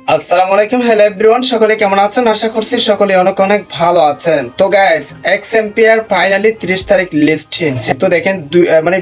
আসসালামু আলাইকুম, hello everyone, সকলে কেমন আছেন? আশা করছি সকলে অনেক অনেক ভালো আছেন। তো গাইস, এক্স এম্পিয়ার ফাইনালি 30 তারিখ লিস্টিং। তো দেখেন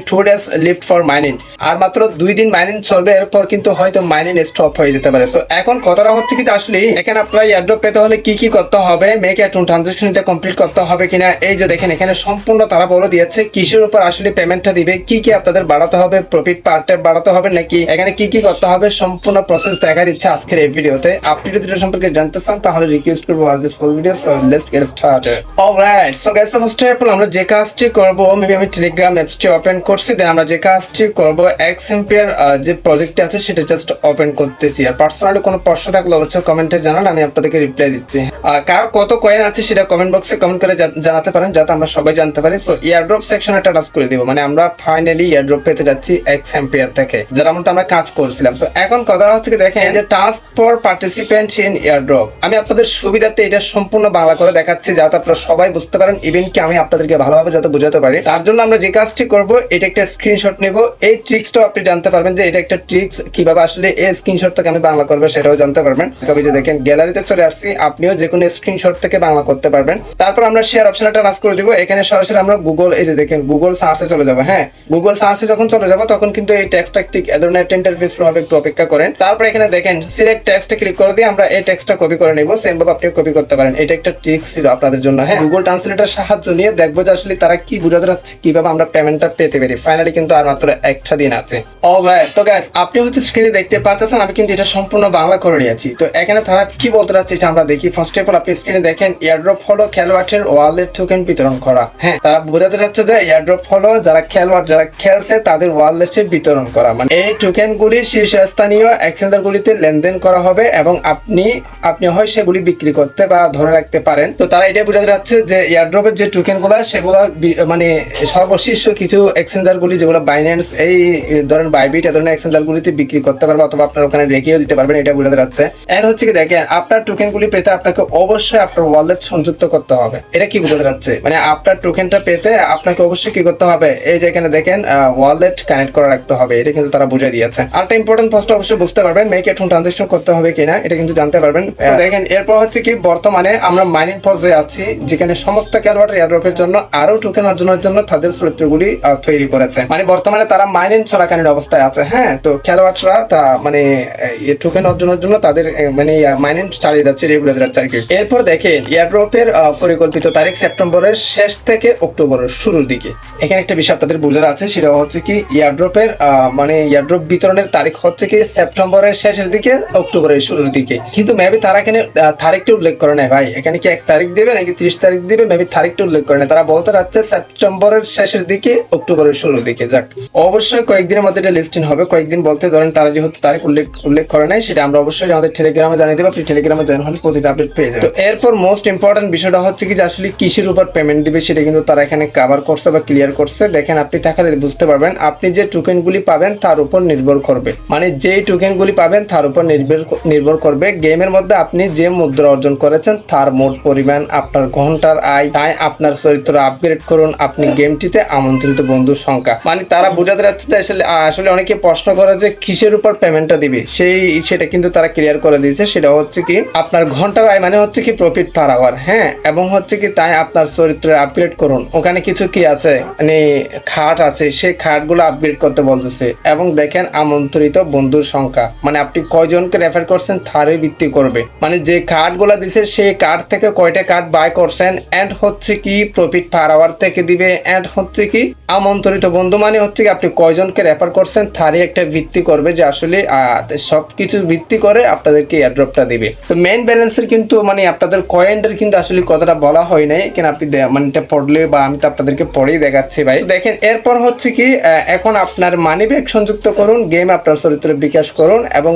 2 ডেজ লিফট ফর মাইনিং, আর মাত্র 2 দিন মাইনিং চলবে, এরপর কিন্তু হয়তো মাইনিং স্টপ হয়ে যেতে পারে। তো এখন কথাটা হচ্ছে কি, আসলে এখানে আপনারা এয়ারড্রপ পেতে হলে কি কি করতে হবে, মেক অ্যাকাউন্ট ট্রানজাকশন এটা কমপ্লিট করতে হবে কিনা, এই যে দেখেন এখানে সম্পূর্ণ তারা বলে দিয়েছে কিসের উপর আসলে পেমেন্টটা দিবে, কি কি আপনাদের বাড়াতে হবে, প্রফিট পার টাইম বাড়াতে হবে নাকি এখানে কি কি করতে হবে, সম্পূর্ণ প্রসেস দেখার ইচ্ছা আজকের এই ভিডিওতে। আপনি যদি এটা সম্পর্কে জানতে চান তাহলে রিকোয়েস্ট করবো watch this full video. So let's get started. Alright, so guys, first of all আমরা যে কাজটি করব, মেবি আমি টেলিগ্রাম অ্যাপসটি ওপেন করছি, দেন আমরা যে কাজটি করব এক্স এম্পিয়ার যে প্রজেক্টটি আছে সেটা জাস্ট ওপেন করতেছি। আর পার্সোনালি কোনো প্রশ্ন থাকলে অবশ্যই কমেন্টে জানান, আমি আপনাদেরকে রিপ্লাই দিচ্ছি। কার কত কয়েন আছে সেটা কমেন্ট বক্সে কমেন্ট করে জানাতে পারেন, যাতে আমরা সবাই জানতে পারি। সো এয়ারড্রপ সেকশনে একটা টাচ করে দিব, মানে আমরা ফাইনালি এয়ারড্রপ পেতে যাচ্ছি এক্স এম্পিয়ার থেকে, যার মধ্যে আমরা কাজ করছিলাম। সো এখন কথা হচ্ছে কি, দেখেন যে task for participant in airdrop, আমি আপনাদের সুবিধার্থে এটা সম্পূর্ণ বাংলা করে দেখাচ্ছি, যাতে আপনারা সবাই বুঝতে পারেন, ইভেন কি আমি আপনাদেরকে ভালোভাবে যাতে বোঝাতে পারি। তার জন্য আমরা যে কাজটি করব, এটা একটা স্ক্রিনশট নেব। এই ট্রিক্সটা আপনি জানতে পারবেন যে এটা একটা ট্রিক্স, কিভাবে আসলে এই স্ক্রিনশট থেকে আমি বাংলা করবো সেটাও জানতে পারবেন। তবে যে দেখেন গ্যালারিতে চলে আসছি, আপনিও যে কোনো স্ক্রিনশট থেকে বাংলা করতে পারবেন। তারপর আমরা শেয়ার অপশনটা টাচ করে দিব। এখানে সরাসরি আমরা গুগল, এই যে দেখেন গুগল সার্চে চলে যাবো। হ্যাঁ, গুগল সার্চে যখন চলে যাবো তখন কিন্তু এই টেক্সটটা ঠিক এ ধরনের একটা ইন্টারফেস হবে, একটু অপেক্ষা করেন। তারপর এখানে দেখেন সিলেক্ট টেক্সটে ক্লিক করে দিয়ে আমরা এই টেক্সটটা কপি করে নেব। সেম ভাবে আপনি কপি করতে পারেন, এটা একটা ট্রিক্স ছিল আপনাদের জন্য। হ্যাঁ, গুগল ট্রান্সলেটর সাহায্য নিয়ে দেখবো যে আসলে তারা কি বোঝাতে যাচ্ছে, কিভাবে আমরা পেমেন্টটা পেতে পারি। ফাইনালি কিন্তু আর মাত্র একটা দিন আছে। অলরাইট, তো গাইস, আপনি হচ্ছে স্ক্রিনে দেখতে পাচ্ছেন আমি কিন্তু এটা সম্পূর্ণ বাংলা করে নিয়েছি। তো এখানে তারা কি বলতে যাচ্ছে এটা আমরা দেখি। ফার্স্ট অফ অল আপনি স্ক্রিনে দেখেন এয়ারড্রপ হলো খেলোয়াড়ের ওয়ালেট টোকেন বিতরণ করা। হ্যাঁ, তারা বোঝাতে যাচ্ছে যে এয়ারড্রপ হলো যারা খেলোয়াড়, যারা খেলছে তাদের ওয়ালেটে বিতরণ করা, মানে এই টোকেনগুলি শীর্ষস্থানীয় এক্সচেঞ্জার গুলিতে লেনদেন করা হবে এবং আপনি হয় সেগুলি বিক্রি করতে বা ধরে রাখতে পারেন। তো তারা এটা বোঝাতে যাচ্ছে যে এয়ারড্রপের যে টোকেন গুলা সেগুলো মানে সর্বশীর্ষ কিছু এক্সচেঞ্জার গুলি, যেগুলো বাইন্যান্স, এই ধরেন বাইবিট, এ ধরনের এক্সচেঞ্জার গুলিতে বিক্রি করতে পারবে, অথবা আপনার ওখানে রেখেও দিতে পারবেন, এটা বোঝাতে যাচ্ছে। এন্ড হচ্ছে কি, দেখেন আপনার টোকেন গুলি পেতে আপনাকে অবশ্যই আপনার ওয়ালেট সংযুক্ত করতে হবে। এটা কি বোঝাতে যাচ্ছে, মানে আপনার টোকেনটা পেতে আপনাকে অবশ্যই কি করতে হবে, এই যে এখানে দেখেন ওয়ালেট কানেক্ট করে রাখতে হবে। এটা কিন্তু তারা বুঝিয়ে দিয়েছে। আরেকটা ইম্পর্টেন্ট পোস্ট অবশ্যই বুঝতে পারবেন, মেক অ্যাকাউন্ট ট্রানজাকশন করতে হবে কিনা এটা কিন্তু জানতে পারবেন। দেখেন এরপর হচ্ছে কি, বর্তমানে আমরা মাইনিং পর্যায়ে আছি, যেখানে সমস্ত খেলোয়াড় এয়ারড্রপের জন্য আরো টোকেন অর্জনের জন্য তাদের চরিত্রগুলি তৈরি করেছে। মানে বর্তমানে তারা মাইনিং চলাকালীন অবস্থায় আছে। হ্যাঁ, তো খেলোয়াড়রা তা মানে টোকেন অর্জনের জন্য তাদের মানে মাইনিং চালিয়ে যাচ্ছে, রেগুলার যাচ্ছে আর কি। এরপর দেখেন এয়ারড্রপের পরিকল্পিত তারিখ সেপ্টেম্বরের শেষ থেকে অক্টোবরের শুরুর দিকে। এখানে একটা বিষয় আপনাদের বোঝার আছে, সেটা হচ্ছে কি এয়ারড্রপের মানে এয়ারড্রপ বিতরণের তারিখ হচ্ছে কি সেপ্টেম্বরের শেষের দিকে, অক্টোবরের শুরুর দিকে। কিন্তু মেবি তারা এখানে তারিখটা উল্লেখ করে নেয় ভাই, এখানে কি 1 তারিখ দিবে নাকি 30 তারিখ দিবে, মেবি তারিখটা উল্লেখ করে নেয়। তারা বলতে যাচ্ছে সেপ্টেম্বরের শেষের দিকে, অক্টোবরের শুরুর দিকে। যাক, অবশ্যই কয়েকদিনের মধ্যে এটা লিস্টিং হবে। কয়েকদিন বলতে ধরেন তারা যেহেতু তারিখ উল্লেখ করে নেয়, সেটা আমরা অবশ্যই আমাদের টেলিগ্রামে জানিয়ে দেবো। আপনি টেলিগ্রামে জয়েন হলে প্রতিটা আপডেট পেয়ে যাবেন। তো এরপর মোস্ট ইম্পর্টেন্ট বিষয়টা হচ্ছে কি, যে আসলে কিসের উপর পেমেন্ট দিবে সেটা কিন্তু তারা এখানে কভার করছে বা ক্লিয়ার করছে। দেখেন আপনি তাকালে বুঝতে পারবেন, আপনি যে টোকেনগুলি পাবেন তার উপর নির্ভর করবে, মানে যেই টোকেনগুলি পাবেন তার উপর নির্ভর করবে গেমের মধ্যে আপনি যে মুদ্রা অর্জন করেছেন তার মোট পরিমাণ, আপনার ঘন্টার আয়, তাই আপনার চরিত্র আপগ্রেড করুন, আপনি গেমটিতে আমন্ত্রিত বন্ধুর সংখ্যা। মানে তারা বোঝাতে যাচ্ছে যে আসলে অনেকে প্রশ্ন করে যে কিসের উপর পেমেন্টটা দিবে, সেটা কিন্তু তারা ক্লিয়ার করে দিয়েছে। সেটা হচ্ছে কি আপনার ঘন্টার আয়, মানে হচ্ছে কি প্রফিট পার আওয়ার। হ্যাঁ, এবং হচ্ছে কি তাই আপনার চরিত্র আপগ্রেড করুন। ওখানে কিছু কি আছে, মানে খাট আছে, সেই খাটগুলো আপগ্রেড করতে বলতেছে। এবং দেখেন আমন্ত্রিত বন্ধুর সংখ্যা, মানে আপনি কয়জনকে রেফার করছেন তারই ভিত্তি করবে, মানে যে কার্ড গুলা দিছে সেই কার্ড থেকে কয়টা কার্ড বাই করছেন, এন্ড হচ্ছে কি প্রফিট পার আওয়ার থেকে দিবে, এন্ড হচ্ছে কি আমন্ত্রিত বন্ধু, মানে হচ্ছে কি আপনি কয়জনকে রেফার করছেন তারই একটা ভিত্তি করবে, যে আসলে সবকিছু ভিত্তি করে আপনাদেরকে এয়ারড্রপটা দিবে। তো মেইন ব্যালেন্সের কিন্তু মানে আপনাদের কয়েনটার কিন্তু আসলে কথাটা বলা হয় নাই, কেন আপনি মানে এটা পড়লে বা আমি তো আপনাদেরকে পড়েই দেখাচ্ছি ভাই। দেখেন এরপর হচ্ছে কি, এখন আপনার মানি ব্যাগ সংযুক্ত করুন, গেম আপনার চরিত্র বিকাশ করুন এবং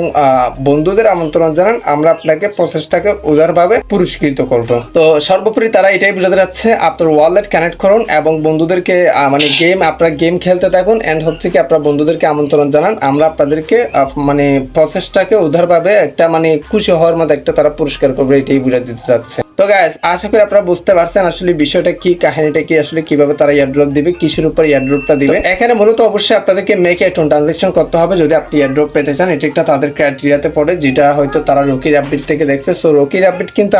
বন্ধুদের আমন্ত্রণ জানান, আমরা আপনাকে প্রসেসটাকে উদারভাবে পুরস্কৃত করব। তো সর্বোপরি তারা এটাই বোঝাতে যাচ্ছে, আপনার ওয়ালেট কানেক্ট করুন এবং বন্ধুদেরকে মানে আপনার গেম খেলতে থাকুন, এন্ড হচ্ছে কি আপনার বন্ধুদেরকে আমন্ত্রণ জানান, আমরা আপনাদেরকে মানে প্রসেসটাকে উদারভাবে একটা মানে খুশি হওয়ার মতো একটা তারা পুরস্কার করবে, এটাই বোঝাতে দিতে চাচ্ছে। তো গাইস আশা করি আপনারা বুঝতে পারছেন আসলে বিষয়টা কি, কাহিনীটা কি, আসলে কিভাবে তারা এয়ারড্রপ দিবে, কিসের উপর এয়ারড্রপটা দিবে। এখানে মূলত অবশ্যই আপনাদেরকে মেক এ ট্রানজাকশন করতে হবে যদি আপনি এয়ারড্রপ পেতে চান। এটা একটা তাদের ক্রাইটেরিয়াতে পড়ে, যেটা হয়তো তারা রকির আপডেট থেকে দেখছে। সো রকির আপডেট কিন্তু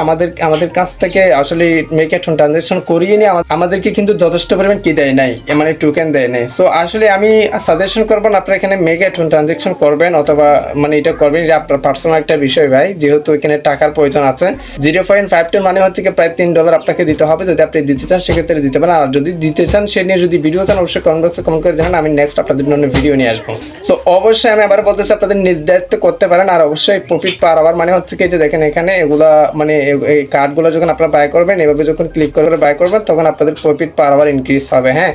আমাদের কাছ থেকে আসলে মেক এ ট্রানজাকশন করিয়ে নিয়ে আমাদেরকে কিন্তু যথেষ্ট পরিমাণ কি দেয় নাই, মানে টোকেন দেয় নাই। সো আসলে আমি সাজেশন করবেন আপনারা এখানে মেক এ ট্রানজাকশন করবেন, অথবা মানে এটা করবেন, এটা আপনার পার্সোনাল একটা বিষয় ভাই, যেহেতু এখানে টাকার প্রয়োজন আছে। 0.5 মানে হচ্ছে কি প্রায় $3 আপনাকে দিতে হবে। যদি আপনি দিতে চান সেক্ষেত্রে দিতে পারেন, আর যদি দিতে চান সে নিয়ে যদি ভিডিও চান অবশ্যই কমেন্ট বক্সে কমেন্ট করে জানান, আমি নেক্সট আপনাদের জন্য ভিডিও নিয়ে আসবো। সো অবশ্যই আমি আবার বলতেছি আপনাদের নিজ দায়িত্ব করতে পারেন। আর অবশ্যই প্রফিট পার আওয়ার মানে হচ্ছে কি যে দেখেন এখানে এগুলা মানে এই কার্ডগুলো যখন আপনারা বাই করবেন, এভাবে যখন ক্লিক করে বাই করবেন তখন আপনাদের প্রফিট পার আওয়ার ইনক্রিজ হবে। হ্যাঁ,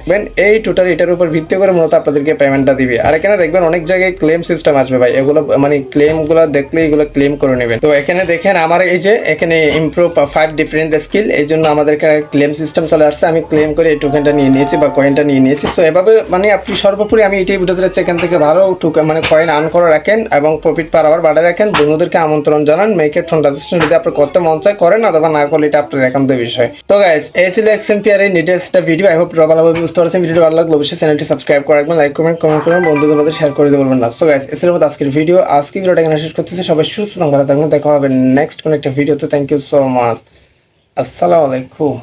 এই টোটাল এটার উপর ভিত্তি করে মূলত আপনাদেরকে পেমেন্টটা দিবে। আর এখানে দেখবেন অনেক জায়গায় ক্লেম সিস্টেম আসবে ভাই, এগুলো মানে ক্লেমগুলো দেখলে এগুলো ক্লেম করে নেবেন। তো এখানে দেখেন আমার এই যে এখানে ইমপ্রুভ 5 ডিফারেন্ট স্কিল, এই জন্য আমাদের এখানে ক্লেম সিস্টেম চলে আসছে। আমি ক্লেম করে এই টোকেনটা নিয়ে নিয়েছি বা কয়েনটা নিয়ে নিয়েছি। সো এভাবে মানে আপনি সর্বোপরি আমি এটাই ভিডিওতে যাচ্ছি, এখান থেকে ভালো মানে কয়েন আর্ন করে রাখেন এবং প্রফিট পার আওয়ার বাড়ায় রাখেন। বন্ধুদেরকে আমন্ত্রণ জানান, মেক এ ট্রানজাকশন যদি আপনি করতে মন চায় করেন, অথবা না করলে এটা আপনার একান্ত বিষয়। তো গাইস এই ছিল XMPR এর ডিটেইলস একটা ভিডিও। আই হোপ ভালোভাবে বুঝতে পারছেন। ভিডিওটা ভালো লাগলে অবশ্যই চ্যানেলটি সাবস্ক্রাইব করে রাখবেন, লাইক কমেন্ট করবেন, বন্ধুদের মধ্যে শেয়ার করে দিতে বলবেন না। সো গাইস এই ছিল আজকের ভিডিও। আজকে ভিডিওটা এখানে শেষ করতেছি। সবাই সুস্থ থাকবেন, দেখা হবে নেক্সট কোন একটা ভিডিওতে। Thank you so much. আসসালামু আলাইকুম।